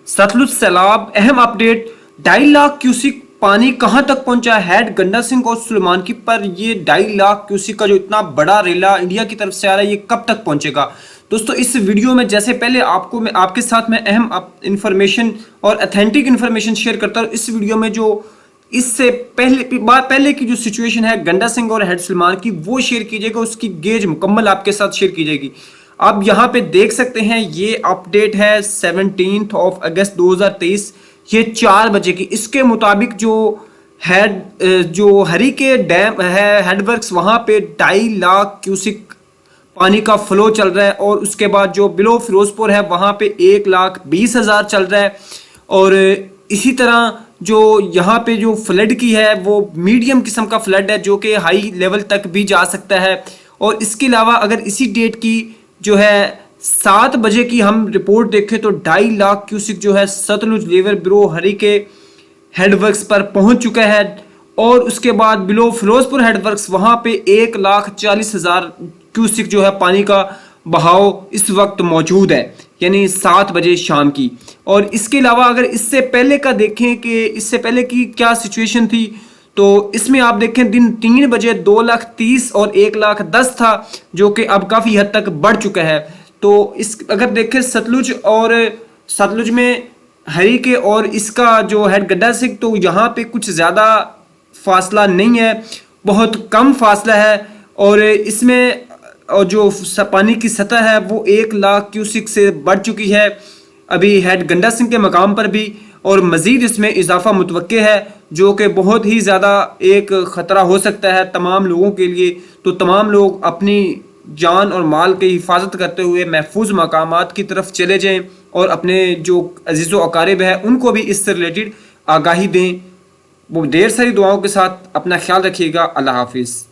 सतलुज सैलाब अहम update 2.5 lakh cusec पानी कहां तक पहुंचा हेड गंडा सिंह और सुलेमान की पर ये 2.5 लाख क्यूसिक का जो इतना बड़ा रेला इंडिया की तरफ से आ रहा है ये कब तक पहुंचेगा। दोस्तों इस वीडियो में जैसे पहले मैं आपके साथ में अहम इंफॉर्मेशन और अथेंटिक इंफॉर्मेशन शेयर करता हूं। इस वीडियो में जो इससे पहले की जो सिचुएशन है गंडा सिंह और हेड सुलेमान की वो शेयर कीजिएगा, उसकी गेज मुकम्मल आपके साथ शेयर की जाएगी। आप यहाँ पे देख सकते हैं ये अपडेट है 17 अगस्त 2023, ये 4 बजे की। इसके मुताबिक जो हरी के डैम है हेडवर्क्स वहां पे 2.5 लाख क्यूसिक पानी का फ्लो चल रहा है और उसके बाद जो बिलो फिरोजपुर है वहां पे 1,20,000 चल रहा है। और इसी तरह जो यहाँ पे जो फ्लड की है वो मीडियम किस्म का फ्लड है जो कि हाई लेवल तक भी जा सकता है। और इसके अलावा अगर इसी डेट की जो है 7 बजे की हम रिपोर्ट देखें तो 2.5 लाख क्यूसिक जो है सतलुज लेवल ब्रो हरी के हेडवर्क्स पर पहुंच चुका है। और उसके बाद बिलो फिरोजपुर हेडवर्क्स वहां पे 1,40,000 क्यूसिक जो है पानी का बहाव इस वक्त मौजूद है, यानी 7 बजे शाम की। और इसके अलावा अगर इससे पहले का देखें कि इससे पहले की क्या सिचुएशन थी तो इसमें आप देखें दिन 3 बजे 2,30,000 और 1,10,000 था जो कि अब काफ़ी हद तक बढ़ चुका है। तो इस अगर देखें सतलुज में हरी के और इसका जो है गंडा सिंह तो यहाँ पे कुछ ज़्यादा फासला नहीं है, बहुत कम फासला है। और इसमें और जो पानी की सतह है वो 1 लाख क्यूसिक से बढ़ चुकी है अभी हेड गंडा सिंह के मकाम पर भी। और मज़ीद इसमें इजाफा मुतवक्के है जो कि बहुत ही ज़्यादा एक ख़तरा हो सकता है तमाम लोगों के लिए। तो तमाम लोग अपनी जान और माल की हिफाजत करते हुए महफूज मकामात की तरफ चले जाएं और अपने जो अजीज़ व अकारिब है उनको भी इससे रिलेटेड आगाही दें। वो ढेर सारी दुआओं के साथ अपना ख्याल रखिएगा। अल्लाह हाफिज़।